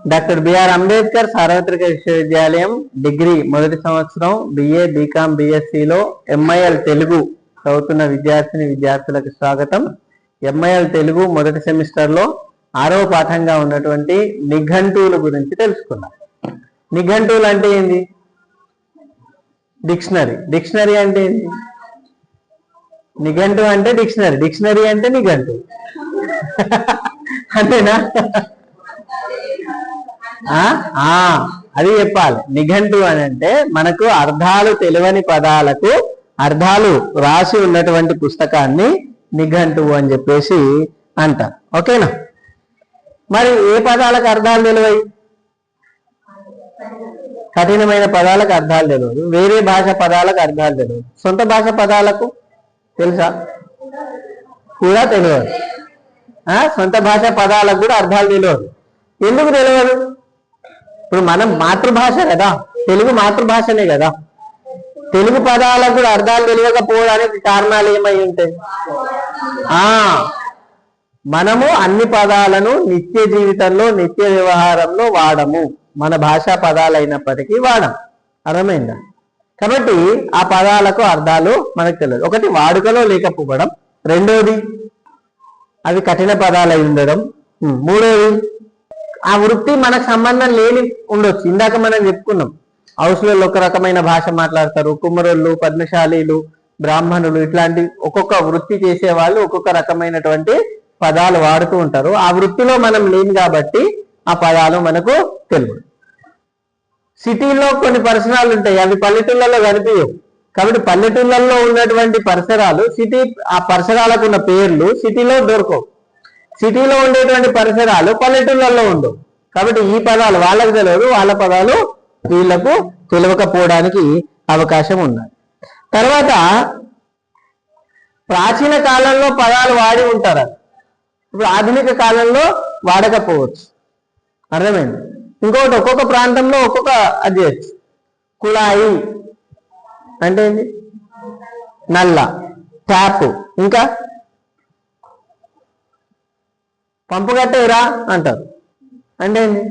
Doctor BR Ambedkar సార్వత్రిక విశ్వవిద్యాలయం degree మొదటి సంవత్సరం బిఏ బీకామ్ బిఎస్సిలో ఎంఐఎల్ తెలుగు చదువుతున్న విద్యార్థులకు స్వాగతం. ఎంఐఎల్ తెలుగు మొదటి సెమిస్టర్లో 6వ పాఠంగా ఉన్నటువంటి నిఘంటువుల గురించి తెలుసుకున్నాం. నిఘంటువులు అంటే ఏంది? డిక్షనరీ. డిక్షనరీ అంటే ఏంది? నిఘంటు అంటే డిక్షనరీ, డిక్షనరీ అంటే నిఘంటు అంతేనా? అది చెప్పాలి. నిఘంటు అని అంటే మనకు అర్థాలు తెలియని పదాలకు అర్థాలు రాసి ఉన్నటువంటి పుస్తకాన్ని నిఘంటువు అని చెప్పేసి అంటారు. ఓకేనా? మరి ఏ పదాలకు అర్థాలు తెలివై? కఠినమైన పదాలకు అర్థాలు తెలియదు, వేరే భాష పదాలకు అర్థాలు తెలియదు, సొంత భాష పదాలకు తెలుసా? కూడా తెలియదు. సొంత భాష పదాలకు కూడా అర్థాలు తెలియదు. ఎందుకు తెలియదు? ఇప్పుడు మనం మాతృభాష కదా, తెలుగు మాతృభాషనే కదా. తెలుగు పదాలకు కూడా అర్థాలు తెలియకపోవడానికి కారణాలు ఏమై ఉంటాయి? మనము అన్ని పదాలను నిత్య జీవితంలో నిత్య వ్యవహారంలో వాడము. మన భాషా పదాలు అయినప్పటికీ వాడము. అర్థమైందా? కాబట్టి ఆ పదాలకు అర్థాలు మనకు తెలియదు. ఒకటి వాడుకలో లేకపోవడం, రెండోది అవి కఠిన పదాలు అయి ఉండడం, మూడోది ఆ వృత్తి మనకు సంబంధం లేని ఉండొచ్చు. ఇందాక మనం చెప్పుకున్నాం, హౌస్లలో ఒక రకమైన భాష మాట్లాడతారు, కుమ్మరోళ్ళు, పద్మశాలీలు, బ్రాహ్మణులు ఇట్లాంటి ఒక్కొక్క వృత్తి చేసే వాళ్ళు ఒక్కొక్క రకమైనటువంటి పదాలు వాడుతూ ఉంటారు. ఆ వృత్తిలో మనం లేని కాబట్టి ఆ పదాలు మనకు తెలియదు. సిటీలో కొన్ని పరిసరాలు ఉంటాయి, అవి పల్లెటూళ్ళలో కనిపించవు. కాబట్టి పల్లెటూళ్ళల్లో ఉన్నటువంటి పరిసరాలు ఆ పరిసరాలకు ఉన్న పేర్లు సిటీలో దొరకవు. సిటీలో ఉండేటువంటి పరిసరాలు పల్లెటూళ్ళల్లో ఉండవు. కాబట్టి ఈ పదాలు వాళ్ళకు తెలియదు, వాళ్ళ పదాలు వీళ్లకు తెలియకపోవడానికి అవకాశం ఉన్నది. తర్వాత ప్రాచీన కాలంలో పదాలు వాడి ఉంటారు, ఇప్పుడు ఆధునిక కాలంలో వాడకపోవచ్చు. అర్థమైంది? ఇంకొకటి, ఒక్కొక్క ప్రాంతంలో ఒక్కొక్క అది చేయొచ్చు. కుళాయి అంటే ఏంటి? నల్ల. ట్యాప్, ఇంకా పంపు కట్టేరా అంటారు. అంటే ఏంటి?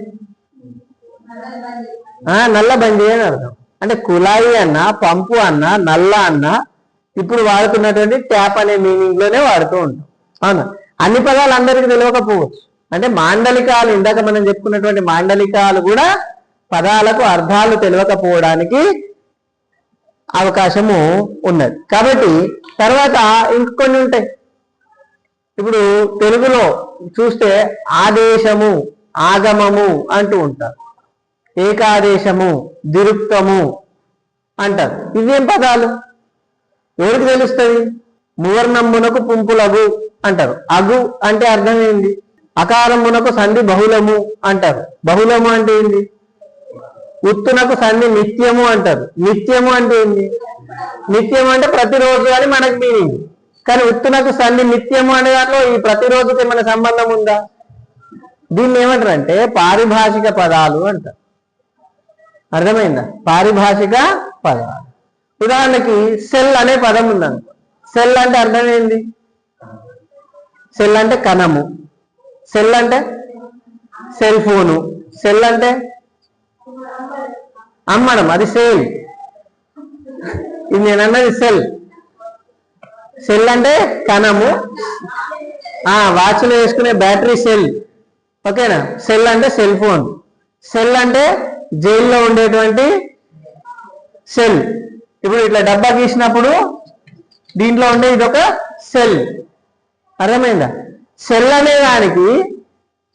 నల్ల బండి అని అర్థం. అంటే కుళాయి అన్న, పంపు అన్న, నల్ల అన్న ఇప్పుడు వాడుతున్నటువంటి ట్యాప్ అనే మీనింగ్ లోనే వాడుతూ ఉంటాం. అవునా? అన్ని పదాలు అందరికీ తెలియకపోవచ్చు. అంటే మాండలికాలు, ఇందాక మనం చెప్పుకున్నటువంటి మాండలికాలు కూడా పదాలకు అర్థాలు తెలియకపోవడానికి అవకాశము ఉన్నది. కాబట్టి తర్వాత ఇంకొన్ని ఉంటాయి. ఇప్పుడు తెలుగులో చూస్తే ఆదేశము, ఆగమము అంటూ ఉంటారు, ఏకాదేశము, దిరుక్తము అంటారు. ఇవేం పదాలు? ఎవరికి తెలుస్తుంది? మువర్ణమ్మునకు పుంపులగు అంటారు. అగు అంటే అర్థం ఏంది? అకారమునకు సంధి బహుళము అంటారు. బహుళము అంటే ఏంది? ఉత్తునకు సంధి నిత్యము అంటారు. నిత్యము అంటే ఏంది? నిత్యము అంటే ప్రతిరోజు అని మనకు మీనింగ్. కానీ ఉత్తునకు సంధి నిత్యము అనే దాంట్లో ఈ ప్రతిరోజుకి మన సంబంధం ఉందా? దీన్ని ఏమంటారు అంటే పారిభాషిక పదాలు అంటారు. అర్థమైందా? పారిభాషిక పదాలు. ఉదాహరణకి సెల్ అనే పదం ఉందనుకో. సెల్ అంటే అర్థం ఏంది? సెల్ అంటే కణము, సెల్ అంటే సెల్ ఫోను, సెల్ అంటే అమ్మడం, అది సేల్. ఇది నేను అన్నది సెల్. సెల్ అంటే కణము, వాచ్లో వేసుకునే బ్యాటరీ సెల్. ఓకేనా? సెల్ అంటే సెల్ ఫోన్. సెల్ అంటే జైల్లో ఉండేటువంటి సెల్. ఇప్పుడు ఇట్లా డబ్బా గీసినప్పుడు దీంట్లో ఉండే ఇదొక సెల్. అర్థమైందా? సెల్ అనే దానికి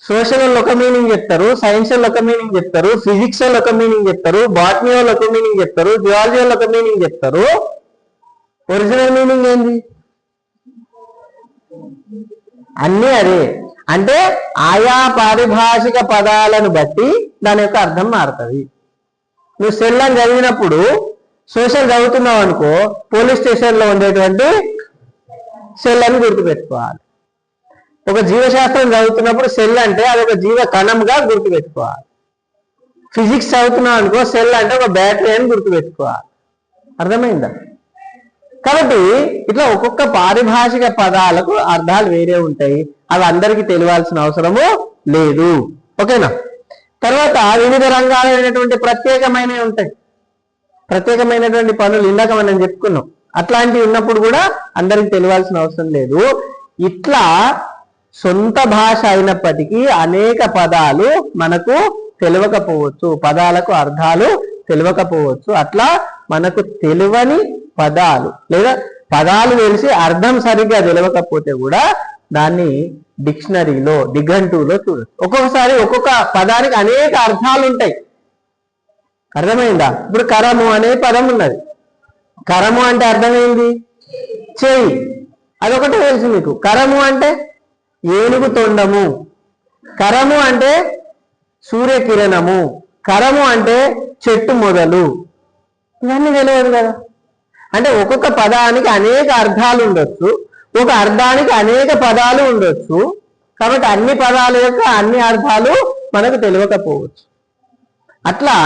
సోషల్ వాళ్ళు ఒక మీనింగ్ చెప్తారు, సైన్స్ వాళ్ళు ఒక మీనింగ్ చెప్తారు, ఫిజిక్స్ వాళ్ళు ఒక మీనింగ్ చెప్తారు, బాటనీ వాళ్ళు ఒక మీనింగ్ చెప్తారు, జియాలజీ వాళ్ళు ఒక మీనింగ్ చెప్తారు. ఒరిజినల్ మీనింగ్ ఏంది? అన్నీ అదే. అంటే ఆయా పారిభాషిక పదాలను బట్టి దాని యొక్క అర్థం మారుతుంది. నువ్వు సెల్ అని చదివినప్పుడు సోషల్ చదువుతున్నావు అనుకో, పోలీస్ స్టేషన్లో ఉండేటువంటి సెల్ అని గుర్తుపెట్టుకోవాలి. ఒక జీవశాస్త్రం చదువుతున్నప్పుడు సెల్ అంటే అది ఒక జీవ కణంగా గుర్తుపెట్టుకోవాలి. ఫిజిక్స్ చదువుతున్నావు అనుకో, సెల్ అంటే ఒక బ్యాటరీ అని గుర్తుపెట్టుకోవాలి. అర్థమైందా? కాబట్టి ఇట్లా ఒక్కొక్క పారిభాషిక పదాలకు అర్థాలు వేరే ఉంటాయి. అవి అందరికీ తెలియాల్సిన అవసరము లేదు. ఓకేనా? తర్వాత వివిధ రంగాలైనటువంటి ప్రత్యేకమైనవి ఉంటాయి. ప్రత్యేకమైనటువంటి పనులు ఇందాక మనం చెప్పుకున్నాం. అట్లాంటివి ఉన్నప్పుడు కూడా అందరికి తెలియాల్సిన అవసరం లేదు. ఇట్లా సొంత భాష అయినప్పటికీ అనేక పదాలు మనకు తెలియకపోవచ్చు, పదాలకు అర్థాలు తెలియకపోవచ్చు. అట్లా మనకు తెలియని పదాలు లేదా పదాలు తెలిసి అర్థం సరిగ్గా తెలియకపోతే కూడా దాన్ని డిక్షనరీలో నిఘంటువులో చూడొచ్చు. ఒక్కొక్కసారి ఒక్కొక్క పదానికి అనేక అర్థాలు ఉంటాయి. అర్థమైందా? ఇప్పుడు కరము అనే పదం ఉన్నది. కరము అంటే అర్థమైంది చేయి, అదొకటి తెలుసు మీకు. కరము అంటే ఏనుగు తొండము, కరము అంటే సూర్యకిరణము, కరము అంటే చెట్టు మొదలు. ఇవన్నీ తెలియదు కదా. అంటే ఒక్కొక్క పదానికి అనేక అర్థాలు ఉండొచ్చు, ఒక అర్థానికి అనేక పదాలు ఉండొచ్చు. కాబట్టి అన్ని పదాల యొక్క అన్ని అర్థాలు మనకు తెలియకపోవచ్చు. అట్లా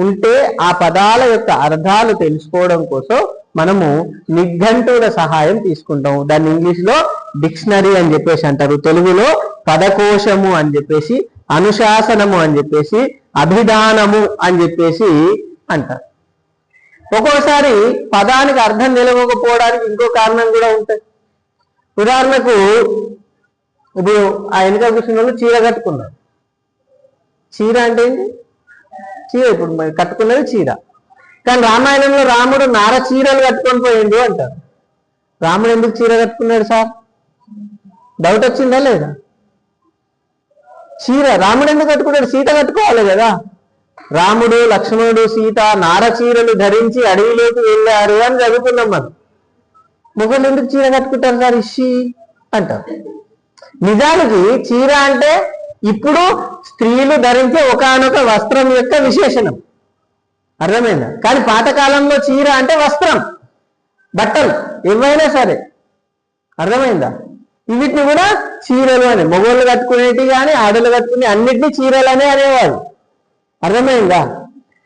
ఉంటే ఆ పదాల యొక్క అర్థాలు తెలుసుకోవడం కోసం మనము నిఘంటువుల సహాయం తీసుకుంటాము. దాన్ని ఇంగ్లీష్లో డిక్షనరీ అని చెప్పేసి అంటారు, తెలుగులో పదకోశము అని చెప్పేసి, అనుశాసనము అని చెప్పేసి, అభిధానము అని చెప్పేసి అంటారు. ఒక్కోసారి పదానికి అర్థం తెలియకపోవడానికి ఇంకో కారణం కూడా ఉంటుంది. ఉదాహరణకు ఇప్పుడు ఆ వెనుక కూర్చున్న వాళ్ళు చీర కట్టుకున్నారు. చీర అంటే ఏంటి? చీర ఇప్పుడు కట్టుకున్నది చీర. కానీ రామాయణంలో రాముడు నార చీరలు కట్టుకొని పోయిండు అంటారు. రాముడు ఎందుకు చీర కట్టుకున్నాడు సార్? డౌట్ వచ్చిందా లేదా? చీర రాముడు ఎందుకు కట్టుకున్నాడు? సీత కట్టుకోవాలి కదా. రాముడు, లక్ష్మణుడు, సీత నార చీరలు ధరించి అడవిలోకి వెళ్ళారు అని చదువుకున్నాం మనం. మొగలు ఎందుకు చీర కట్టుకుంటారు సార్? ఇషి అంటారు. నిజానికి చీర అంటే ఇప్పుడు స్త్రీలు ధరించే ఒకానొక వస్త్రం యొక్క విశేషణం. అర్థమైందా? కానీ పాతకాలంలో చీర అంటే వస్త్రం, బట్టలు ఏవైనా సరే. అర్థమైందా? వీటిని కూడా చీరలు అని, మొగోళ్ళు కట్టుకునేటి కానీ ఆడలు కట్టుకునే అన్నిటినీ చీరలనే అనేవాళ్ళు. అర్థమైందా?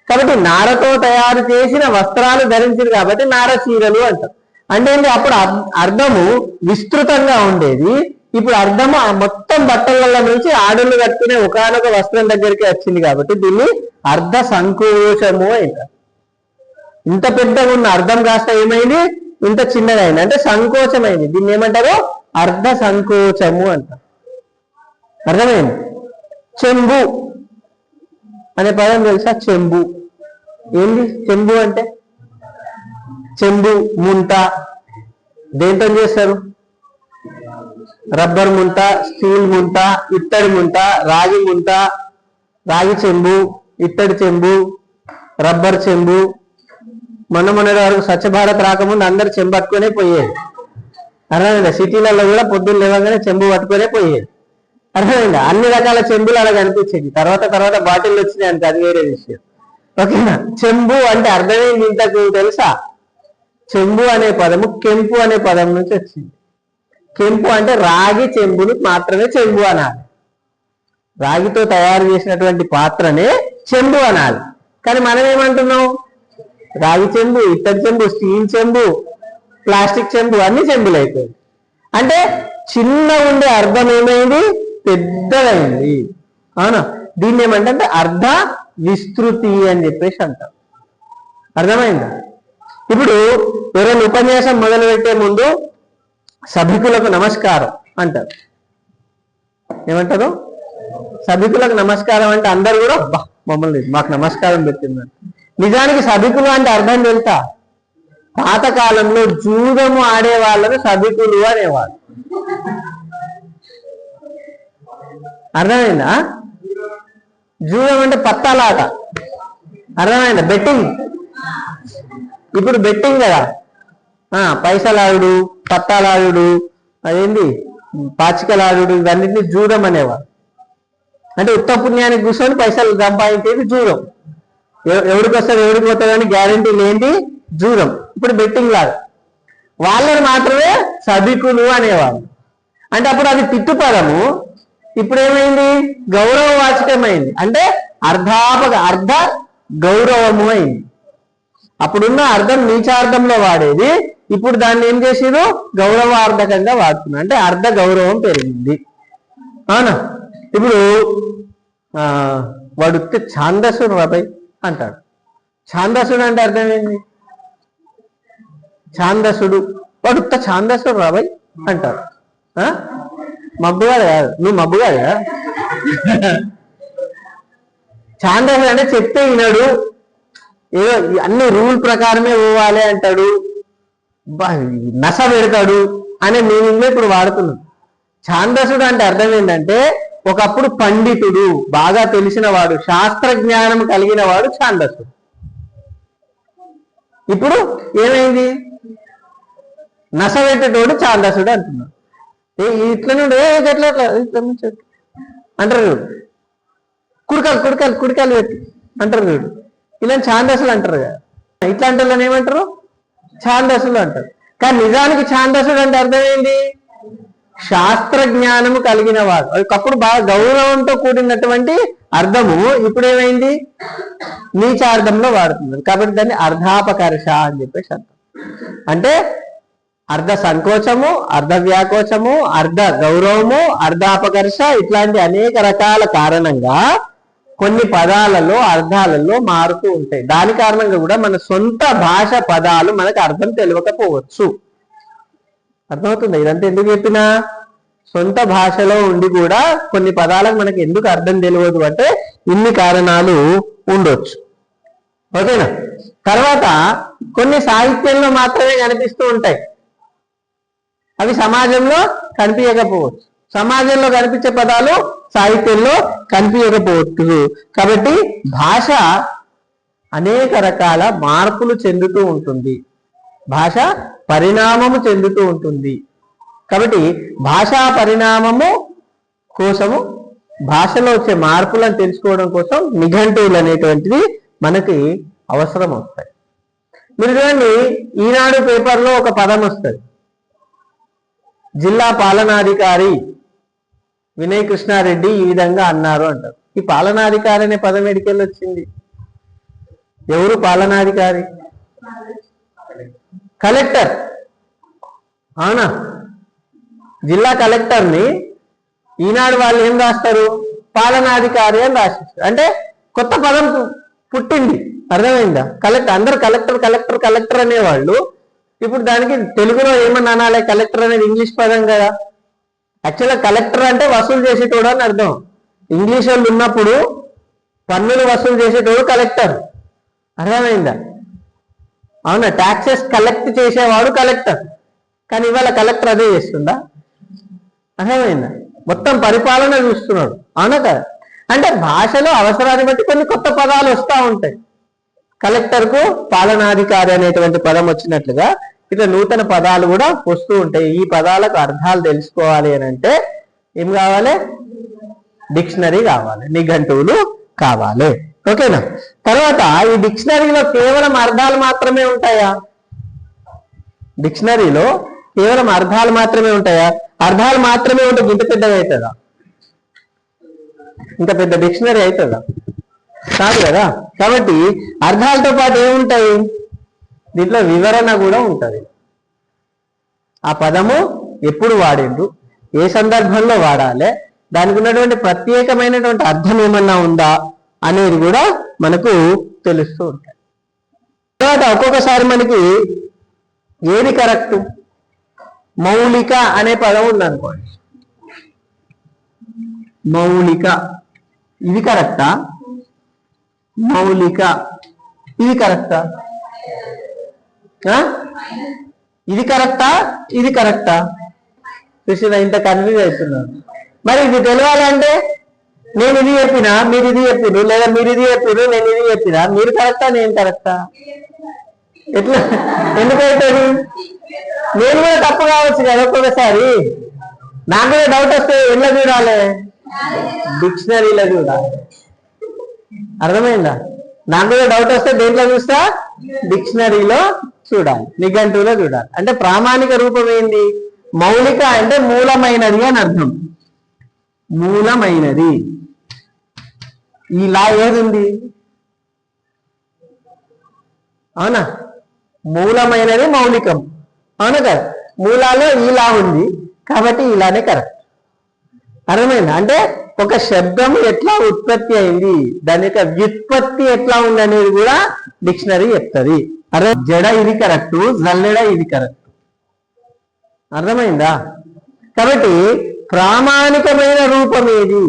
కాబట్టి నారతో తయారు చేసిన వస్త్రాలు ధరించింది కాబట్టి నార చీరలు అంటారు. అంటే ఏంటి? అప్పుడు అర్థము విస్తృతంగా ఉండేది. ఇప్పుడు అర్థము మొత్తం బట్టల నుంచి ఆడళ్ళు కట్టుకునే ఒకానొక వస్త్రం దగ్గరికి వచ్చింది కాబట్టి దీన్ని అర్ధ సంకోచము అంటారు. ఇంత పెద్దగా ఉన్న అర్థం కాస్త ఏమైంది? ఇంత చిన్నగా అయింది, అంటే సంకోచమైంది. దీన్ని ఏమంటారు? అర్ధ సంకోచము అంటారు. అర్థమైంది? చెంబు అనే పదం తెలుసా? చెంబు ఏంది? చెంబు అంటే చెంబు ముంత దేంతో చేస్తారు? రబ్బర్ ముంత, స్టీల్ ముంత, ఇత్తడి ముంత, రాగి ముంత, రాగి చెంబు, ఇత్తడి చెంబు, రబ్బర్ చెంబు. మొన్నటి వరకు స్వచ్ఛ భారత్ రాకముందు అందరు చెంబు పట్టుకునే పోయేది. అర్థమైందా? సిటీలలో కూడా పొద్దున్న లేవగానే చెంబు పట్టుకునే పోయేది. అర్థమైందా? అన్ని రకాల చెంబులు అలా కనిపించేది. తర్వాత బాటిల్ వచ్చినాయి అంటే అది వేరే విషయం. ఓకేనా? చెంబు అంటే అర్థమైంది ఇంతకు తెలుసా? చెంబు అనే పదము కెంపు అనే పదం నుంచి వచ్చింది. కెంపు అంటే రాగి చెంబును మాత్రమే చెంబు అనాలి. రాగితో తయారు చేసినటువంటి పాత్రనే చెంబు అనాలి. కానీ మనం ఏమంటున్నాం? రాగి చెంబు, ఇత్తడి చెంబు, స్టీల్ చెంబు, ప్లాస్టిక్ చెంబు అన్ని చెంబులు అయిపోయింది. అంటే చిన్న ఉండే అర్థం ఏమైంది? పెద్దదైంది. అవునా? దీన్ని ఏమంటే అర్ధ విస్తృతి అని చెప్పేసి అంటారు. అర్థమైందా? ఇప్పుడు ఎవరైనా ఉపన్యాసం మొదలు పెట్టే ముందు సభికులకు నమస్కారం అంటారు. ఏమంటారు? సభికులకు నమస్కారం అంటే అందరు కూడా మమ్మల్ని మాకు నమస్కారం పెట్టిందని. నిజానికి సభికులు అంటే అర్థం తెలుసా? పాతకాలంలో జూదము ఆడే వాళ్ళని సభికులు అనేవాళ్ళు. అర్థమైందా? జూదం అంటే పత్తాలాట. అర్థమైందా? బెట్టింగ్. ఇప్పుడు బెట్టింగ్ కదా, పైసలాడు, పత్తాలాడు, అదేంది పాచికలాడు, ఇవన్నిటిని జూదం అనేవారు. అంటే ఉత్త పుణ్యానికి కూర్చొని పైసలు సంపాదించేది జూదం. ఎవరికి వస్తుంది ఎవరికి పోతుంది అని గ్యారంటీ లేనిది జూదం. ఇప్పుడు బెట్టింగ్ లాగా వాళ్ళని మాత్రమే సభికులు అనేవాళ్ళు. అంటే అప్పుడు అది తిట్టుపదము, ఇప్పుడు ఏమైంది? గౌరవవాచకమైంది. అంటే అర్ధ గౌరవము అయింది. అప్పుడున్న అర్థం నీచార్థంలో వాడేది, ఇప్పుడు దాన్ని ఏం చేసిరు? గౌరవార్థకంగా వాడుతున్నారు. అంటే అర్ధ గౌరవం పెరిగింది. అవునా? ఇప్పుడు వాడుతే ఛాందసుడు రబై అంటాడు. ఛాందసుడు అంటే అర్థం ఏంటి? ఛాందసుడు వాడుత ఛాందసుడు రబై అంటాడు. మబ్బుగాడు కాదు, నువ్వు మబ్బుగాడు కదా. ఛాందసుడు అంటే చెప్తే వినడు, ఏదో అన్ని రూల్ ప్రకారమే పోవాలి అంటాడు, నస పెడతాడు అనే మీనింగ్ లో ఇప్పుడు వాడుతున్నాడు. ఛాందసుడు అంటే అర్థం ఏంటంటే ఒకప్పుడు పండితుడు, బాగా తెలిసిన వాడు, శాస్త్ర జ్ఞానం కలిగిన వాడు ఛాందసుడు. ఇప్పుడు ఏమైంది? నసవెట్టేటోడు ఛాందసుడు అంటున్నాడు. ఇట్లనే ఎట్లా అంటారు చూడు, కుడికాలు కుడికాలు కుడికాలు పెట్టి అంటారు చూడు, ఇలా ఛాందసులు అంటారు కదా. ఇట్లాంటి వాళ్ళని ఏమంటారు? ఛాందసులు అంటారు. కానీ నిజానికి ఛాందసుడు అంటే అర్థం ఏంటి? శాస్త్ర జ్ఞానము కలిగిన వాడు. ఒకప్పుడు బాగా గౌరవంతో కూడినటువంటి అర్థము ఇప్పుడు ఏమైంది? నీచార్థంలో వాడుతున్నారు. కాబట్టి దాన్ని అర్ధాపకర్ష అని చెప్పేసి అర్థం. అంటే అర్ధ సంకోచము, అర్ధ వ్యాకోచము, అర్ధ గౌరవము, అర్ధాపకర్ష ఇట్లాంటి అనేక రకాల కారణంగా కొన్ని పదాలలో అర్థాలలో మారుతూ ఉంటాయి. దాని కారణంగా కూడా మన సొంత భాష పదాలు మనకు అర్థం తెలియకపోవచ్చు. అర్థమవుతుంది? ఇదంతా ఎందుకు చెప్పినా, సొంత భాషలో ఉండి కూడా కొన్ని పదాలకు మనకి ఎందుకు అర్థం తెలియదు అంటే ఇన్ని కారణాలు ఉండొచ్చు. ఓకేనా? తర్వాత కొన్ని సాహిత్యంలో మాత్రమే కనిపిస్తూ ఉంటాయి, అవి సమాజంలో కనిపించకపోవచ్చు. సమాజంలో కనిపించే పదాలు సాహిత్యంలో కనిపించకపోవచ్చు. కాబట్టి భాష అనేక రకాల మార్పులు చెందుతూ ఉంటుంది, భాష పరిణామము చెందుతూ ఉంటుంది. కాబట్టి భాషా పరిణామము కోసము, భాషలో వచ్చే మార్పులను తెలుసుకోవడం కోసం నిఘంటువులు అనేటువంటిది మనకి అవసరం వస్తాయి. మీరు చూడండి, ఈనాడు పేపర్లో ఒక పదం వస్తుంది, జిల్లా పాలనాధికారి వినయ్ కృష్ణారెడ్డి ఈ విధంగా అన్నారు అంటారు. ఈ పాలనాధికారి అనే పదం ఎడికెళ్ళి వచ్చింది? ఎవరు పాలనాధికారి? కలెక్టర్. అవునా? జిల్లా కలెక్టర్ని ఈనాడు వాళ్ళు ఏం రాస్తారు? పాలనాధికారి అని రాసిస్తారు. అంటే కొత్త పదం పుట్టింది. అర్థమైందా? కలెక్టర్, అందరు కలెక్టర్ కలెక్టర్ కలెక్టర్ అనేవాళ్ళు ఇప్పుడు దానికి తెలుగులో ఏమన్నా అనాలి? కలెక్టర్ అనేది ఇంగ్లీష్ పదం కదా. యాక్చువల్గా కలెక్టర్ అంటే వసూలు చేసేటోడు అని అర్థం. ఇంగ్లీష్ వాళ్ళు ఉన్నప్పుడు పన్నులు వసూలు చేసేటోడు కలెక్టర్. అర్థమైందా? అవునా? ట్యాక్సెస్ కలెక్ట్ చేసేవాడు కలెక్టర్. కానీ ఇవాళ కలెక్టర్ అదే చేస్తుందా? అర్థమైందా? మొత్తం పరిపాలన చూస్తున్నాడు. అవునా కదా? అంటే భాషలో అవసరాన్ని బట్టి కొన్ని కొత్త పదాలు వస్తూ ఉంటాయి. కలెక్టర్కు పాలనాధికారి అనేటువంటి పదం వచ్చినట్లుగా ఇట్లా నూతన పదాలు కూడా వస్తూ ఉంటాయి. ఈ పదాలకు అర్థాలు తెలుసుకోవాలి అని అంటే ఏం కావాలి? డిక్షనరీ కావాలి, నిఘంటువులు కావాలి. ఓకేనా? తర్వాత ఈ డిక్షనరీలో కేవలం అర్థాలు మాత్రమే ఉంటాయా? డిక్షనరీలో కేవలం అర్థాలు మాత్రమే ఉంటాయా? అర్థాలు మాత్రమే ఉంటే ఇంత పెద్దగా అవుతుందా? ఇంత పెద్ద డిక్షనరీ అవుతుందా? కాదు కదా. కాబట్టి అర్థాలతో పాటు ఏముంటాయి? దీంట్లో వివరణ కూడా ఉంటుంది. ఆ పదము ఎప్పుడు వాడిండ్రు, ఏ సందర్భంలో వాడాలి, దానికి ఉన్నటువంటి ప్రత్యేకమైనటువంటి అర్థం ఏమన్నా ఉందా అనేది కూడా మనకు తెలుస్తూ ఉంటాయి. తర్వాత ఒక్కొక్కసారి మనకి ఏది కరెక్ట్? మౌలిక అనే పదం ఉందనుకోండి. మౌలిక ఇది కరెక్టా? మౌలిక ఇది కరెక్టా? ఇది కరెక్టా? ఇది కరెక్టా? కృష్ణ ఇంత కన్ఫ్యూజ్ అవుతున్నాను. మరి ఇది తెలియాలంటే నేను ఇది చెప్పినా మీరు ఇది చెప్పిరు, లేదా మీరు ఇది చెప్పిరు నేను ఇది చెప్పినా, మీరు కరెక్టా నేను కరెక్టా? ఎట్లా? ఎందుకైతుంది? నేను కూడా తప్పు కావచ్చు కదా ఒక్కొక్కసారి. నాకు కూడా డౌట్ వస్తే ఎట్లా చూడాలి? డిక్షనరీలో చూడాలి. అర్థమైందా? నాకు కూడా డౌట్ వస్తే దేంట్లో చూస్తా? డిక్షనరీలో చూడాలి, నిఘంటువులో చూడాలి. అంటే ప్రామాణిక రూపం ఏంది? మౌలిక అంటే మూలమైనది అని అర్థం. మూలమైనది. ఇలా ఏది ఉంది? అవునా? మూలమైనది మౌలికం. అవునా కదా? మూలాలో ఇలా ఉంది కాబట్టి ఇలానే కరెక్ట్. అర్థమైందా? అంటే ఒక శబ్దం ఎట్లా ఉత్పత్తి అయింది, దాని యొక్క వ్యుత్పత్తి ఎట్లా ఉంది అనేది కూడా డిక్షనరీ చెప్తుంది. అరే జడ ఇది కరెక్ట్, జల్లెడ ఇది కరెక్ట్. అర్థమైందా? కాబట్టి ప్రామాణికమైన రూపం ఏది?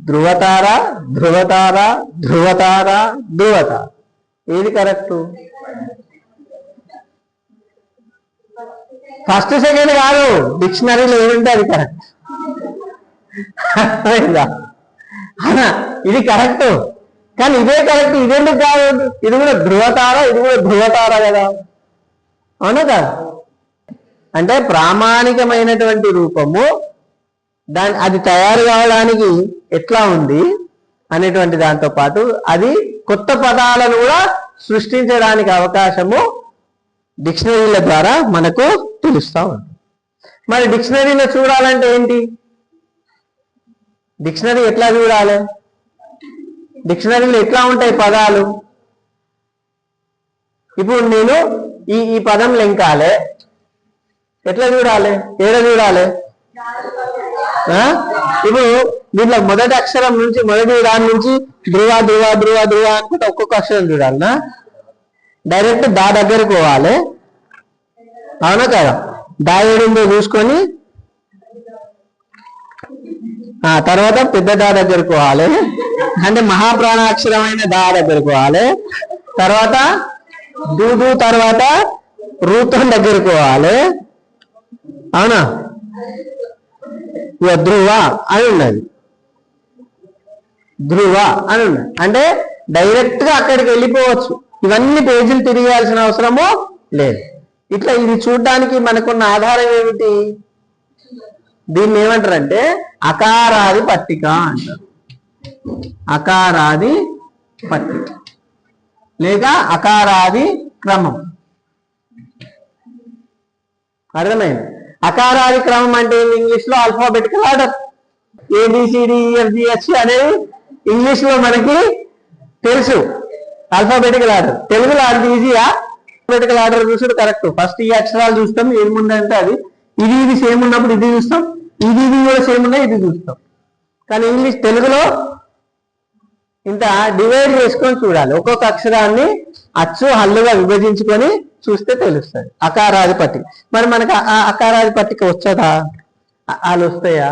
ధృవతార, ధృవతార, ధృవతార, ధృవతార. ఏది కరెక్ట్? ఫస్ట్ సెకండ్ కాదు, డిక్షనరీలో ఏముంటే అది కరెక్ట్. అర్థమైందా? ఇది కరెక్ట్, కానీ ఇదే కరెక్ట్, ఇదెందుకు కాదు? ఇది కూడా ధృవతార, ఇది కూడా ధృవతార కదా, అవునా కాదు? అంటే ప్రామాణికమైనటువంటి రూపము అది తయారు కావడానికి ఎట్లా ఉంది అనేటువంటి దాంతో పాటు అది కొత్త పదాలను కూడా సృష్టించడానికి అవకాశము డిక్షనరీల ద్వారా మనకు తెలుస్తూ ఉంది. మరి డిక్షనరీలో చూడాలంటే ఏంటి? డిక్షనరీ ఎట్లా చూడాలి? డిక్షనరీలో ఎట్లా ఉంటాయి పదాలు? ఇప్పుడు నేను ఈ పదం లెంకాలే, ఎట్లా చూడాలి? ఏడ చూడాలి? ఇప్పుడు దీంట్లో మొదటి అక్షరం నుంచి, మొదటి దాని నుంచి ధృవ ధృవ ధృవ ధృవ అనుకుంటే ఒక్కొక్క అక్షరం చూడాలనా? డైరెక్ట్ దా దగ్గరికి పోవాలి, అవునా కదా? దా ఏడుందో చూసుకొని తర్వాత పెద్ద దా దగ్గరికి పోవాలి, అంటే మహాప్రాణాక్షరమైన దా దగ్గరికి పోవాలి. తర్వాత దూదు, తర్వాత రూతం దగ్గరికి పోవాలి, అవునా? ధ్రువ అని ఉన్నది, ధ్రువ అని ఉన్నది. అంటే డైరెక్ట్ గా అక్కడికి వెళ్ళిపోవచ్చు, ఇవన్నీ పేజీలు తిరిగాల్సిన అవసరము లేదు. ఇట్లా ఇది చూడడానికి మనకున్న ఆధారం ఏమిటి? దీన్ని ఏమంటారంటే అకారాది పట్టిక అంటారు. అకారాది పట్టిక లేక అకారాది క్రమం. అర్థమైంది? అకారాది క్రమం అంటే ఇంగ్లీష్ లో ఆల్ఫాబెటికల్ ఆర్డర్, ABCDEFGH అనేది ఇంగ్లీష్ లో మనకి తెలుసు, ఆల్ఫాబెటికల్ ఆర్డర్. తెలుగులో అంత ఈజీయా? ఆల్ఫాబెటికల్ ఆర్డర్ చూసుడు కరెక్ట్. ఫస్ట్ ఈ అక్షరాలు చూస్తాం, ఏముందంటే అది ఇది సేమ్ ఉన్నప్పుడు ఇది చూస్తాం, ఇది కూడా సేమ్ ఉన్నాయి ఇది చూస్తాం. కానీ ఇంగ్లీష్, తెలుగులో ఇంత డివైడ్ చేసుకొని చూడాలి, ఒక్కొక్క అక్షరాన్ని అచ్చు హల్లుగా విభజించుకొని చూస్తే తెలుస్తుంది అకారాది పట్టిక. మరి మనకు అకారాది పట్టిక వచ్చదా? వాళ్ళు వస్తాయా?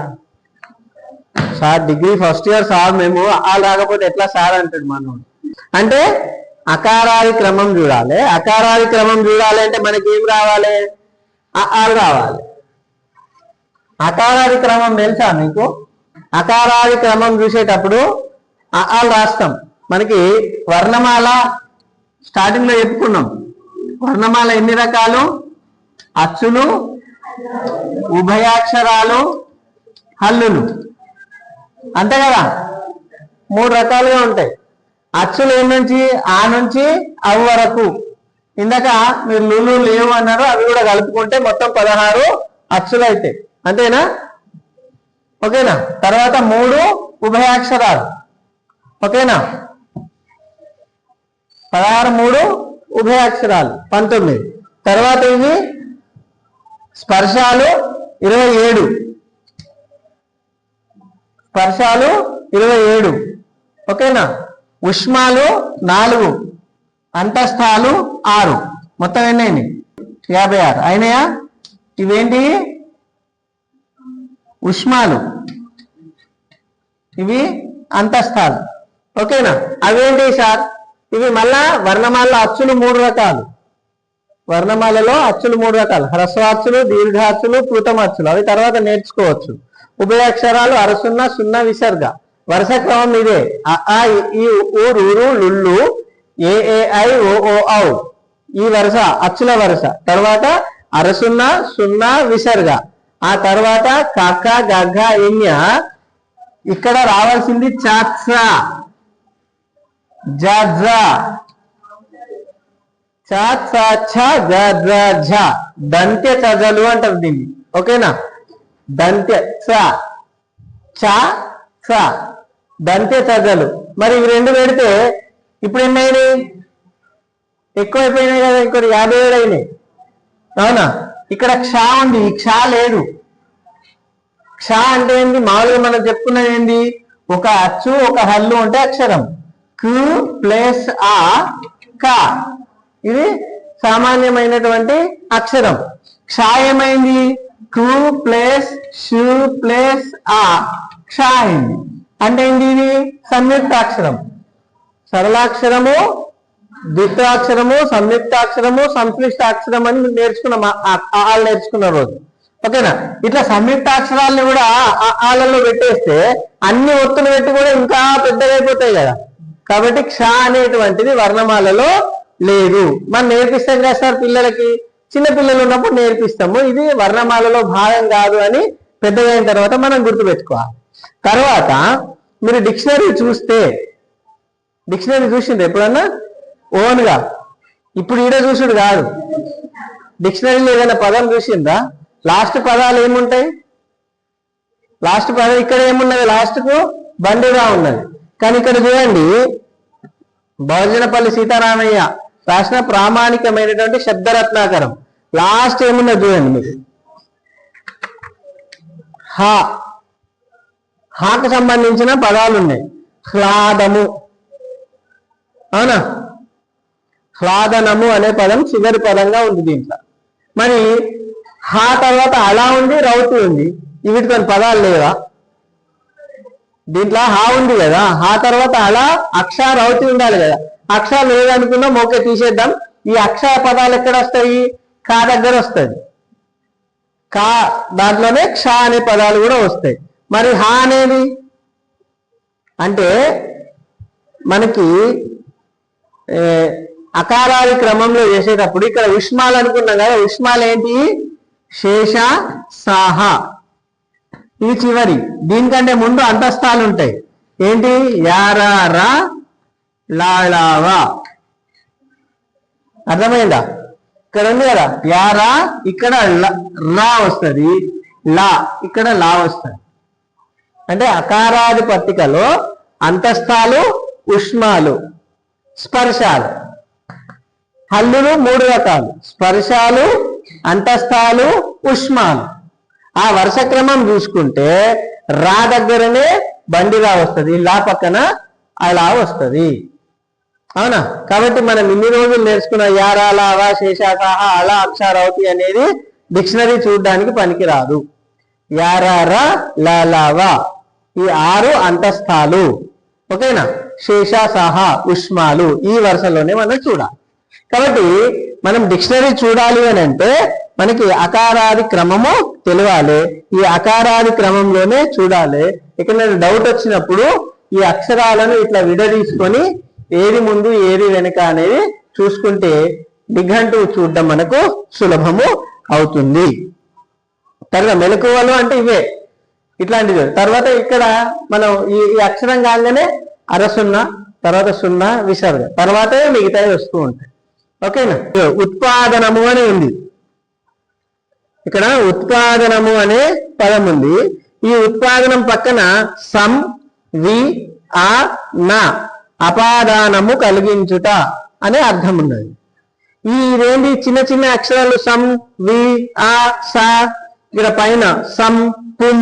Sir degree first year sir, మేము వాళ్ళు రాకపోతే ఎట్లా సార్ అంటాడు మనం. అంటే అకారాది క్రమం చూడాలి. అకారాది క్రమం చూడాలి అంటే మనకి ఏం రావాలి? వాళ్ళు రావాలి. అకారాది క్రమం తెలుసా మీకు? అకారాది క్రమం చూసేటప్పుడు వాళ్ళు రాస్తాం. మనకి వర్ణమాల స్టార్టింగ్ లో చెప్పుకున్నాం. వర్ణమాల ఎన్ని రకాలు? అచ్చులు, ఉభయాక్షరాలు, హల్లులు, అంతే కదా? 3 రకాలుగా ఉంటాయి. అచ్చులు ఏం నుంచి? ఆ నుంచి అవ్ వరకు. ఇందాక మీరు లులు లేవు అన్నారు, అవి కూడా కలుపుకుంటే మొత్తం 16 అచ్చులు అయితే, అంతేనా? ఓకేనా? తర్వాత 3 ఉభయాక్షరాలు, ఓకేనా? 16 3 ఉభయాక్షరాలు 19. తర్వాత ఇవి స్పర్శాలు 27, స్పర్శాలు 27, ఓకేనా? ఉష్మాలు 4, అంతస్థాలు 6, మొత్తం ఎన్ని అయినాయి? 56 అయినాయా? ఇవేంటి? ఉష్మాలు, ఇవి అంతస్థాలు, ఓకేనా? అవేంటి సార్? ఇవి మళ్ళా వర్ణమాలలో అచ్చులు 3 రకాలు. వర్ణమాలలో అచ్చులు 3 రకాలు: హ్రస్వాచ్చులు, దీర్ఘాచ్చులు, కృతమచ్చులు. అవి తర్వాత నేర్చుకోవచ్చు. ఉభయాక్షరాలు అరసున్న, సున్న, విసర్గ. వరుస క్రమం ఇదే: అ ఈ ఉ రు లుల్లు, ఏ ఐ ఓ ఔ. ఈ వరుస అచ్చుల వరుస. తర్వాత అరసున్న, సున్న, విసర్గ. ఆ తర్వాత కక్క, గగ్గ, ఇన్య. ఇక్కడ రావాల్సింది చాత్స, జ, దంత్య చజలు అంటారు దీన్ని, ఓకేనా? దంత్య చ దంత్య చజలు. మరి ఇవి 2 పెడితే ఇప్పుడు ఎన్ని అయినాయి? ఎక్కువైపోయినాయి కదా, ఇంకోటి 57 అయినాయి, అవునా? ఇక్కడ క్ష ఉంది, ఈ క్ష లేదు. క్ష అంటే ఏంది? మామూలుగా మనం చెప్పుకున్నది ఏంది? ఒక అచ్చు ఒక హల్లు ఉంటే అక్షరం కు ప్లస్ ఆ క, ఇది సామాన్యమైనటువంటి అక్షరం. క్ష ఏమైంది? కు ప్లస్ షు ప్లస్ ఆ క్ష అయింది. అంటే ఏంటి? ఇది సంయుక్తాక్షరం. సరళాక్షరము, ద్విత్వాక్షరము, సంయుక్తాక్షరము, సంక్లిష్టాక్షరం అని నేర్చుకున్నాం, వాళ్ళు నేర్చుకున్న రోజు. ఓకేనా? ఇట్లా సంయుక్తాక్షరాలను కూడా ఆలలో పెట్టేస్తే అన్ని ఒత్తులు పెట్టి కూడా ఇంకా పెద్దగా అయిపోతాయి కదా. కాబట్టి క్ష అనేటువంటిది వర్ణమాలలో లేదు. మనం నేర్పిస్తాం కదా సార్ పిల్లలకి, చిన్న పిల్లలు ఉన్నప్పుడు నేర్పిస్తాము. ఇది వర్ణమాలలో భాగం కాదు అని పెద్దగా అయిన తర్వాత మనం గుర్తుపెట్టుకోవాలి. తర్వాత మీరు డిక్షనరీ చూస్తే, డిక్షనరీ చూసిండ్రు ఎప్పుడన్నా ఓన్గా? ఇప్పుడు ఈడ చూసుడు కాదు, డిక్షనరీలో ఏదైనా పదం చూసిందా? లాస్ట్ పదాలు ఏముంటాయి? లాస్ట్ పదం ఇక్కడ ఏమున్నది? లాస్ట్కు బండిగా ఉన్నది. కానీ ఇక్కడ చూడండి, బహుజనపల్లి సీతారామయ్య రాసిన ప్రామాణికమైనటువంటి శబ్దరత్నాకరం లాస్ట్ ఏమున్నది చూడండి మీరు. హా, హాకు సంబంధించిన పదాలు ఉన్నాయి. హ్లాదము, అవునా? హ్లాదనము అనే పదం చివరి పదంగా ఉంది దీంట్లో. మరి హా తర్వాత అలా ఉంది, రౌతు ఉంది. వీటితో పదాలు లేవా? దీంట్లో హా ఉంది కదా, హా తర్వాత అలా అక్ష రౌతి ఉండాలి కదా. అక్ష లేదనుకున్నాం, ఓకే తీసేద్దాం. ఈ అక్షర పదాలు ఎక్కడ వస్తాయి? కా దగ్గర వస్తుంది. కా దాంట్లోనే క్ష అనే పదాలు కూడా వస్తాయి. మరి హా అనేది అంటే మనకి అకారాది క్రమంలో చేసేటప్పుడు ఇక్కడ ఉష్మాలు అనుకున్నాం కదా. ఉష్మాలు ఏంటి? శేష, సాహ, ఇవి చివరి. దీనికంటే ముందు అంతస్థాలు ఉంటాయి. ఏంటి? యారా, రా, లాళావా. అర్థమైందా? ఇక్కడ ఉంది కదా యారా, ఇక్కడ రా వస్తుంది, లా ఇక్కడ లా వస్తుంది. అంటే అకారాది పట్టికలో అంతస్థాలు, ఉష్మాలు, స్పర్శాలు. హల్లులు మూడు రకాలు: స్పర్శాలు, అంతస్థాలు, ఉష్మాలు. ఆ వరుస క్రమం చూసుకుంటే రా దగ్గరనే బండిరా వస్తుంది, లా పక్కన అలా వస్తుంది. అవునా? కాబట్టి మనం ఇన్ని రోజులు నేర్చుకున్న యారా, లావా, శేషాసాహ, అలా, అక్షరావతి అనేది డిక్షనరీ చూడడానికి పనికిరాదు. యారా, లావా ఈ 6 అంతస్థాలు. ఓకేనా? శేషాసాహ, ఉష్మాలు ఈ వరుసలోనే మనం చూడాలి. కాబట్టి మనం డిక్షనరీ చూడాలి అని అంటే మనకి అకారాది క్రమము తెలియాలి. ఈ అకారాది క్రమంలోనే చూడాలి. ఇక్కడ డౌట్ వచ్చినప్పుడు ఈ అక్షరాలను ఇట్లా విడదీసుకొని ఏది ముందు ఏది వెనుక అనేది చూసుకుంటే నిఘంటువు చూడడం మనకు సులభము అవుతుంది. తర్వాత మెలకువలు అంటే ఇవే ఇట్లాంటివి. తర్వాత ఇక్కడ మనం ఈ అక్షరం కాగానే అరసున్నా, తర్వాత సున్నా, విసర్గ, తర్వాత మిగతావి వస్తూ ఉంటాయి. ఓకేనా? ఉత్పాదనము అని ఉంది. ఇక్కడ ఉత్పాదనము అనే పదం ఉంది. ఈ ఉత్పాదనం పక్కన సం, వి, ఆ, నా అపాదానము కలిగించుట అనే అర్థం ఉన్నది. ఇదేంటి? చిన్న చిన్న అక్షరాలు సం, వి, ఆ, సా, ఇక్కడ పైన సం, పుం,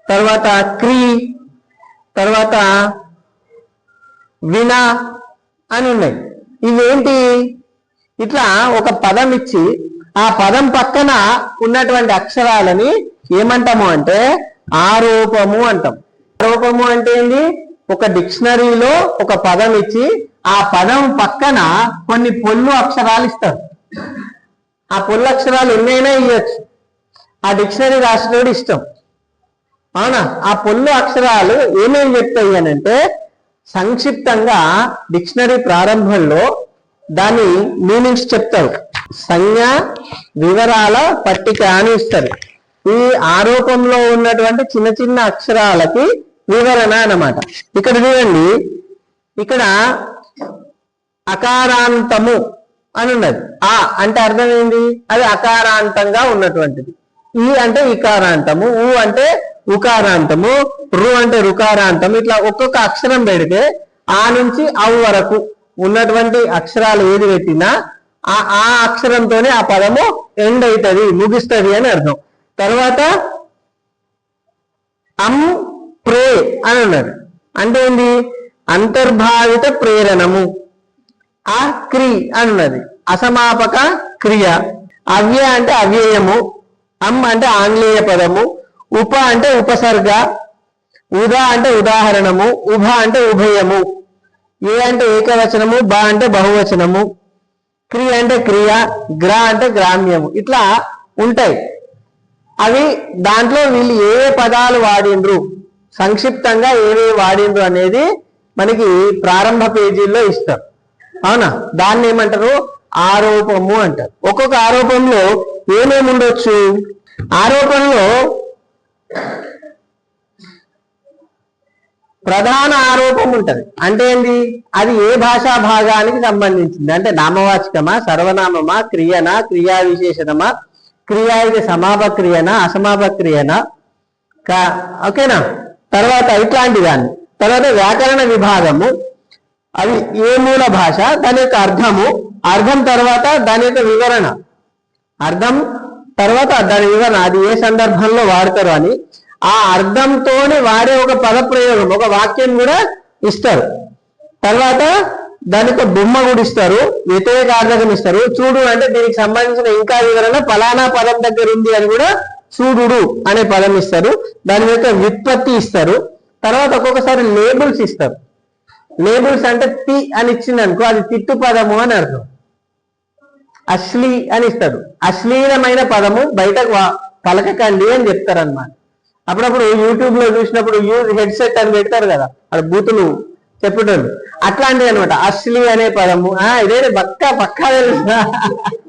తర్వాత క్రీ, తర్వాత వినా అని ఉన్నాయి. ఇవేంటి? ఇట్లా ఒక పదం ఇచ్చి ఆ పదం పక్కన ఉన్నటువంటి అక్షరాలని ఏమంటాము అంటే ఆరోపము అంటాం. ఆరోపము అంటే ఏంటి? ఒక డిక్షనరీలో ఒక పదం ఇచ్చి ఆ పదం పక్కన కొన్ని పొల్లు అక్షరాలు ఇస్తారు. ఆ పొల్లు అక్షరాలు ఎన్నైనా ఇవ్వచ్చు, ఆ డిక్షనరీ రాసినోడు ఇష్టం. అవునా? ఆ పొల్లు అక్షరాలు ఏమేమి చెప్తాయి అని అంటే సంక్షిప్తంగా డిక్షనరీ ప్రారంభంలో దాని మీనింగ్స్ చెప్తారు. సంజ్ఞ, వివరాల పట్టిక అని ఇస్తారు. ఈ ఆరోపంలో ఉన్నటువంటి చిన్న చిన్న అక్షరాలకి వివరణ అన్నమాట. ఇక్కడ చూడండి, ఇక్కడ అకారాంతము అని ఉన్నది. ఆ అంటే అర్థం ఏంటి? అది అకారాంతంగా ఉన్నటువంటిది. ఈ అంటే ఇకారాంతము, ఊ అంటే ఉకారాంతము, రు అంటే రుకారాంతము. ఇట్లా ఒక్కొక్క అక్షరం పెడితే ఆ నుంచి అవు వరకు ఉన్నటువంటి అక్షరాలు ఏది పెట్టినా ఆ అక్షరంతోనే ఆ పదము ఎండ్ అవుతుంది, ముగిస్తుంది అని అర్థం. తర్వాత ప్రే అని ఉన్నది. అంటే ఏంది? అంతర్భావిత ప్రేరణము. క్రి అని ఉన్నది, అసమాపక క్రియ. అవ్య అంటే అవ్యయము. అంటే ఆంగ్లేయ పదము. ఉప అంటే ఉపసర్గ. ఉదా అంటే ఉదాహరణము. ఉభ అంటే ఉభయము. ఏ అంటే ఏకవచనము. బ అంటే బహువచనము. క్రి అంటే క్రియ. గ్ర అంటే గ్రామ్యము. ఇట్లా ఉంటాయి అవి. దాంట్లో వీళ్ళు ఏ పదాలు వాడిండ్రు, సంక్షిప్తంగా ఏవేవి వాడిండ్రు అనేది మనకి ప్రారంభ పేజీల్లో ఇస్తారు. అవునా? దాన్ని ఏమంటారు? ఆరోపము అంటారు. ఒక్కొక్క ఆరోపంలో ఏమేమి ఉండొచ్చు? ఆరోపణలో ప్రధాన ఆరోపం ఉంటది. అంటే ఏంటి? అది ఏ భాషా భాగానికి సంబంధించింది. అంటే నామవాచకమా, సర్వనామమా, క్రియనా, క్రియా విశేషణమా, క్రియా ఇది సమాపక్రియనా, అసమాపక్రియనా, ఓకేనా? తర్వాత ఇట్లాంటి దాన్ని. తర్వాత వ్యాకరణ విభాగము, అవి ఏ మూల భాష, దాని యొక్క అర్థము, అర్థం తర్వాత దాని యొక్క వివరణ, అర్థం తర్వాత దాని వివరణ, అది ఏ సందర్భంలో వాడతారు అని, ఆ అర్థంతోనే వాడే ఒక పదప్రయోగం, ఒక వాక్యం కూడా ఇస్తారు. తర్వాత దానికి బొమ్మ కూడా ఇస్తారు, వ్యతిరేకార్థకం ఇస్తారు. చూడు అంటే దీనికి సంబంధించిన ఇంకా వివరణ ఫలానా పదం దగ్గర ఉంది అని కూడా చూడు అనే పదం ఇస్తారు. దాని యొక్క వ్యుత్పత్తి ఇస్తారు. తర్వాత ఒక్కొక్కసారి లేబుల్స్ ఇస్తారు. లేబుల్స్ అంటే తి అని ఇచ్చింది అనుకో, అది తిట్టు పదము అని అర్థం. అశ్లీ అని ఇస్తాడు. అశ్లీలమైన పదము బయటకు పలకకండి అని చెప్తారు అన్నమాట. అప్పుడప్పుడు యూట్యూబ్ లో చూసినప్పుడు యూజ్ హెడ్సెట్ అని పెడతారు కదా, అది బూతులు చెప్పేటోళ్ళు. అట్లాంటివి అనమాట. అశ్లీ అనే పదము. ఇదైనా పక్కా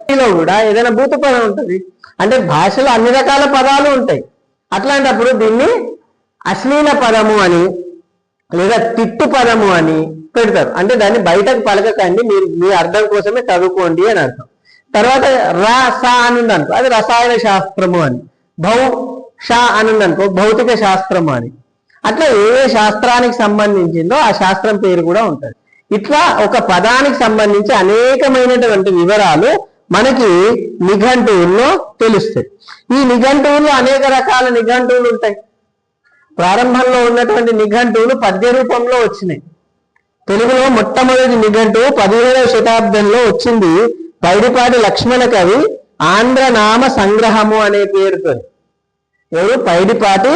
తెలుసు కూడా ఏదైనా భూత పదం ఉంటుంది. అంటే భాషలో అన్ని రకాల పదాలు ఉంటాయి. అట్లాంటప్పుడు దీన్ని అశ్లీల పదము అని లేదా తిట్టు పదము అని పెడతారు. అంటే దాన్ని బయటకు పలకకండి, మీరు మీ అర్థం కోసమే చదువుకోండి అని అర్థం. తర్వాత రస అని ఉందనుకో, అది రసాయన శాస్త్రము అని. ష అని ఉందనుకో, భౌతిక శాస్త్రము అని. అట్లా ఏ శాస్త్రానికి సంబంధించిందో ఆ శాస్త్రం పేరు కూడా ఉంటుంది. ఇట్లా ఒక పదానికి సంబంధించి అనేకమైనటువంటి వివరాలు మనకి నిఘంటువుల్లో తెలుస్తాయి. ఈ నిఘంటువుల్లో అనేక రకాల నిఘంటువులు ఉంటాయి. ప్రారంభంలో ఉన్నటువంటి నిఘంటువులు పద్య రూపంలో వచ్చినాయి. తెలుగులో మొట్టమొదటి నిఘంటువు 17వ శతాబ్దంలో వచ్చింది. పైడిపాటి లక్ష్మణ కవి ఆంధ్రనామ సంగ్రహము అనే పేరుతో. ఎవరు? పైడిపాటి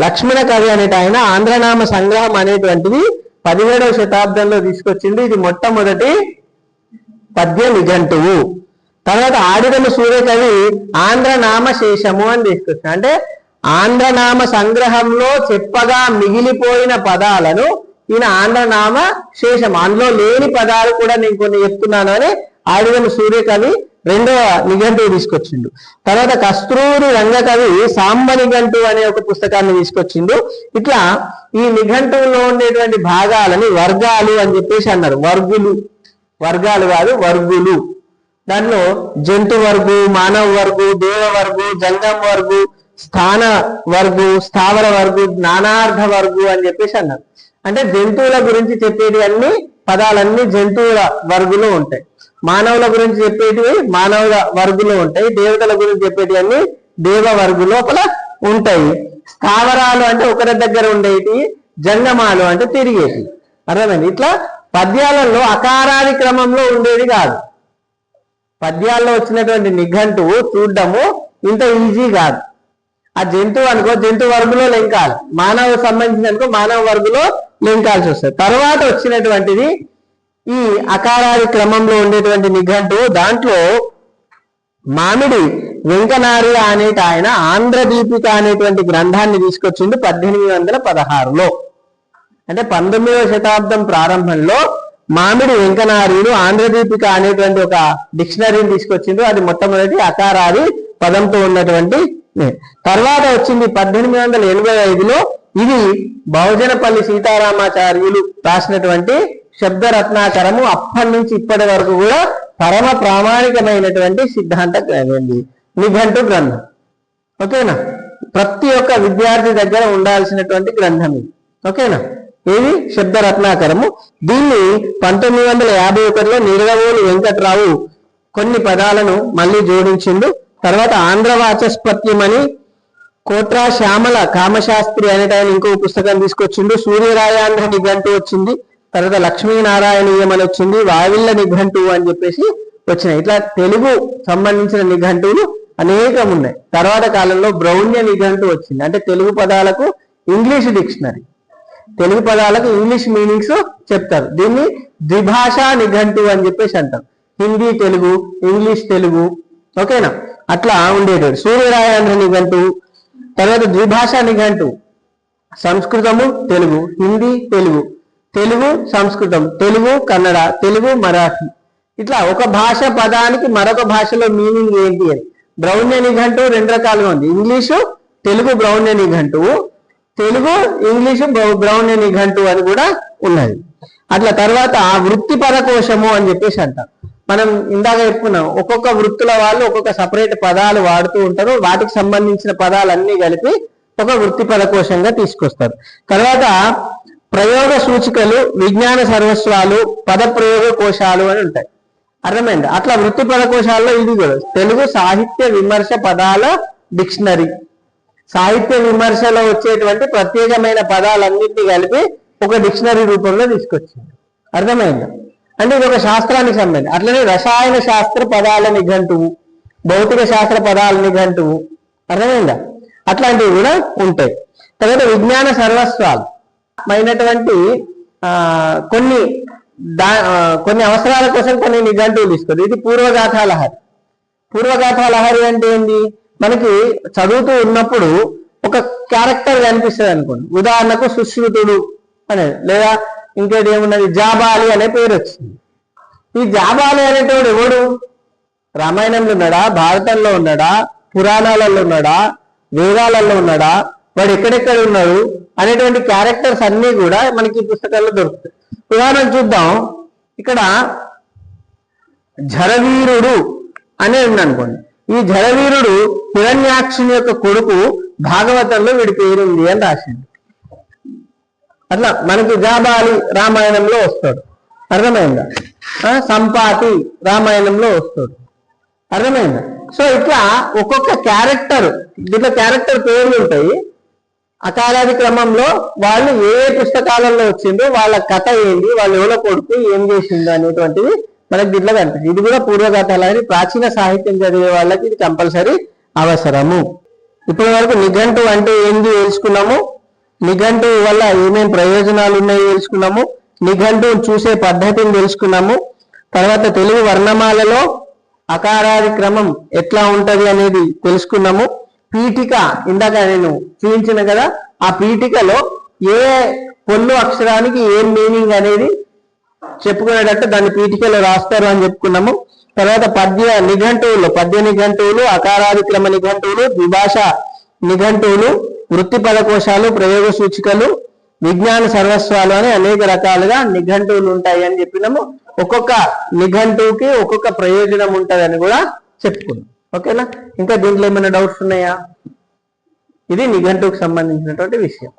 లక్ష్మణ కవి అనేట ఆయన ఆంధ్రనామ సంగ్రహం అనేటువంటిది 17వ శతాబ్దంలో తీసుకొచ్చింది. ఇది మొట్టమొదటి పద్య నిఘంటువు. తర్వాత ఆడిరమ సూర్యకవి ఆంధ్రనామ శేషము అని తీసుకొచ్చాడు. అంటే ఆంధ్రనామ సంగ్రహంలో చెప్పగా మిగిలిపోయిన పదాలను ఈయన ఆంధ్రనామ శేషం, అందులో లేని పదాలు కూడా నేను కొన్ని చెప్తున్నాను అని ఆడిరమ సూర్యకవి రెండవ నిఘంటువు తీసుకొచ్చిండు. తర్వాత కస్తూరి రంగకవి సాంబ నిఘంటువు అనే ఒక పుస్తకాన్ని తీసుకొచ్చిండు. ఇట్లా ఈ నిఘంటువులో ఉండేటువంటి భాగాలని వర్గాలు అని చెప్పేసి అన్నారు. వర్గులు, వర్గాలు కాదు వర్గులు. దాంట్లో జంతు వర్గు, మానవ వర్గు, దేవ వర్గు, జంగం వర్గు, స్థాన వర్గు, స్థావర వర్గు, నానార్థ వర్గు అని చెప్పేసి అన్నారు. అంటే జంతువుల గురించి చెప్పేటి అన్ని పదాలన్నీ జంతువుల వర్గులో ఉంటాయి. మానవుల గురించి చెప్పేటివి మానవుల వర్గులో ఉంటాయి. దేవతల గురించి చెప్పేటివి అన్ని దేవ వర్గు లోపల ఉంటాయి. స్థావరాలు అంటే ఒకరి దగ్గర ఉండేటి, జంగమాలు అంటే తిరిగేటి. అర్థమైంది? ఇట్లా పద్యాలలో అకారాది క్రమంలో ఉండేది కాదు. పద్యాల్లో వచ్చినటువంటి నిఘంటువు చూడడము ఇంత ఈజీ కాదు. ఆ జంతువు అనుకో జంతు వర్గులో లెంకాలి, మానవ సంబంధించిన అనుకో మానవ వర్గులో లెంకాల్సి వస్తుంది. తర్వాత వచ్చినటువంటిది ఈ అకారాది క్రమంలో ఉండేటువంటి నిఘంటువు. దాంట్లో మామిడి వెంకనార్య అనేట ఆయన ఆంధ్రదీపిక అనేటువంటి గ్రంథాన్ని తీసుకొచ్చిండు 1816లో. అంటే 19వ శతాబ్దం ప్రారంభంలో మామిడి వెంకనార్యుడు ఆంధ్రదీపిక అనేటువంటి ఒక డిక్షనరీని తీసుకొచ్చిండు. అది మొట్టమొదటి అకారాది పదంతో ఉన్నటువంటి. తర్వాత వచ్చింది 1885లో. ఇది బహుజనపల్లి సీతారామాచార్యులు రాసినటువంటి శబ్దరత్నాకరము. అప్పటి నుంచి ఇప్పటి వరకు కూడా పరమ ప్రామాణికమైనటువంటి సిద్ధాంత నిఘంటు గ్రంథం. ఓకేనా? ప్రతి ఒక్క విద్యార్థి దగ్గర ఉండాల్సినటువంటి గ్రంథం ఇది. ఓకేనా? ఇది శబ్దరత్నాకరము. దీన్ని 1951లో నిడదవోలు వెంకట్రావు కొన్ని పదాలను మళ్ళీ జోడించిండు. తర్వాత ఆంధ్ర వాచస్పత్యం అని కోట్రా శ్యామల కామశాస్త్రి అనేట ఆయన ఇంకో పుస్తకం తీసుకొచ్చిండు. సూర్యరాయాంధ్ర నిఘంటు వచ్చింది, తర్వాత లక్ష్మీనారాయణీయం అని వచ్చింది, వావిళ్ళ నిఘంటు అని చెప్పేసి వచ్చినాయి. ఇట్లా తెలుగు సంబంధించిన నిఘంటువులు అనేకం ఉన్నాయి. తర్వాత కాలంలో బ్రౌన్య నిఘంటు వచ్చింది, అంటే తెలుగు పదాలకు ఇంగ్లీష్ డిక్షనరీ, తెలుగు పదాలకు ఇంగ్లీష్ మీనింగ్స్ చెప్తారు. దీన్ని ద్విభాషా నిఘంటు అని చెప్పేసి అంటారు. హిందీ తెలుగు, ఇంగ్లీష్ తెలుగు, ఓకేనా, అట్లా ఉండేటోడు. సూర్యరాయాంధ్ర నిఘంటు, తర్వాత ద్విభాషా నిఘంటు, సంస్కృతము తెలుగు, హిందీ తెలుగు, తెలుగు సంస్కృతం, తెలుగు కన్నడ, తెలుగు మరాఠీ, ఇట్లా ఒక భాష పదానికి మరొక భాషలో మీనింగ్ ఏంటి అని. బ్రౌన్య నిఘంటు రెండు రకాలుగా ఉంది, ఇంగ్లీషు తెలుగు బ్రౌన్య నిఘంటు, తెలుగు ఇంగ్లీషు బ్రౌన్య నిఘంటు అని కూడా ఉన్నది. అట్లా తర్వాత వృత్తిపర కోశము అని చెప్పేసి అంటారు. మనం ఇందాక చెప్పుకున్నాం, ఒక్కొక్క వృత్తుల వాళ్ళు ఒక్కొక్క సపరేట్ పదాలు వాడుతూ ఉంటారు, వాటికి సంబంధించిన పదాలన్నీ కలిపి ఒక వృత్తిపర కోశంగా తీసుకొస్తారు. తర్వాత ప్రయోగ సూచికలు, విజ్ఞాన సర్వస్వాలు, పద ప్రయోగ కోశాలు అని ఉంటాయి. అర్థమైంది? అట్లా వృత్తిపర కోశాల్లో ఇది కూడా తెలుగు సాహిత్య విమర్శ పదాల డిక్షనరీ, సాహిత్య విమర్శలో వచ్చేటువంటి ప్రత్యేకమైన పదాలన్నింటినీ కలిపి ఒక డిక్షనరీ రూపంలో తీసుకొచ్చింది. అర్థమైందా? అంటే ఇది ఒక శాస్త్రానికి సంబంధించి. అట్లనే రసాయన శాస్త్ర పదాల నిఘంటువు, భౌతిక శాస్త్ర పదాల నిఘంటువు, అర్థమైందా, అట్లాంటివి కూడా ఉంటాయి. తర్వాత విజ్ఞాన సర్వస్వాలు అయినటువంటి కొన్ని అవసరాల కోసం కొన్ని నిఘంటువులు తీసుకోండి. ఇది పూర్వగాథా లహరి. పూర్వగాథా లహరి అంటే ఏంటి? మనకి చదువుతూ ఉన్నప్పుడు ఒక క్యారెక్టర్ కనిపిస్తుంది అనుకోండి, ఉదాహరణకు సుశ్రుతుడు అనేది, లేదా ఇంకోటి ఏమున్నది, జాబాలి అనే పేరు వచ్చింది. ఈ జాబాలి అనేటోడు ఎవడు? రామాయణంలో ఉన్నాడా, భారతంలో ఉన్నాడా, పురాణాలలో ఉన్నాడా, వేదాలలో ఉన్నాడా, వాడు ఎక్కడెక్కడ ఉన్నాడు అనేటువంటి క్యారెక్టర్స్ అన్ని కూడా మనకి ఈ పుస్తకాల్లో దొరుకుతాయి. ఉదాహరణ చూద్దాం. ఇక్కడ జరవీరుడు అనే ఉంది అనుకోండి. ఈ జరవీరుడు హిరణ్యాక్షుని యొక్క కొడుకు, భాగవతంలో వీడి పేరుంది అని రాసింది. అట్లా మనకి జాబాలి రామాయణంలో వస్తాడు, అర్థమైందా? సంపాతి రామాయణంలో వస్తాడు, అర్థమైందా? సో ఇట్లా ఒక్కొక్క క్యారెక్టర్, దీంట్లో క్యారెక్టర్ పేర్లు ఉంటాయి. అకాలాది క్రమంలో వాళ్ళు ఏ పుస్తకాలలో వచ్చిందో, వాళ్ళ కథ ఏంటి, వాళ్ళు ఎవరో కొడుకు ఏం చేసిందో అనేటువంటిది మనకి దీంట్లో కనిపిస్తుంది. ఇది కూడా పూర్వగాథలు అని ప్రాచీన సాహిత్యం చదివే వాళ్ళకి ఇది కంపల్సరీ అవసరము. ఇప్పటి వరకు నిఘంటు అంటే ఏంటి తెలుసుకున్నాము, నిఘంటు వల్ల ఏమేమి ప్రయోజనాలు ఉన్నాయో తెలుసుకున్నాము, నిఘంటు చూసే పద్ధతిని తెలుసుకున్నాము. తర్వాత తెలుగు వర్ణమాలలో అకారాది క్రమం ఎట్లా ఉంటది అనేది తెలుసుకున్నాము. పీఠిక ఇందాక నేను చూపించిన కదా, ఆ పీఠికలో ఏ పొల్లు అక్షరానికి ఏం మీనింగ్ అనేది చెప్పుకునేటట్టు దాన్ని పీఠికలో రాస్తారు అని చెప్పుకున్నాము. తర్వాత పద్య నిఘంటువులు, అకారాది క్రమ నిఘంటువులు, ద్విభాష నిఘంటువులు, వృత్తి పదకోశాలు, ప్రయోగ సూచికలు, విజ్ఞాన సర్వస్వాలు అని అనేక రకాలుగా నిఘంటువులు ఉంటాయి అని చెప్పినాము. ఒక్కొక్క నిఘంటువుకి ఒక్కొక్క ప్రయోజనం ఉంటుందని కూడా చెప్పుకున్నాం. ఓకేనా? ఇంకా దీంట్లో ఏమైనా డౌట్స్ ఉన్నాయా? ఇది నిఘంటువుకి సంబంధించినటువంటి విషయం.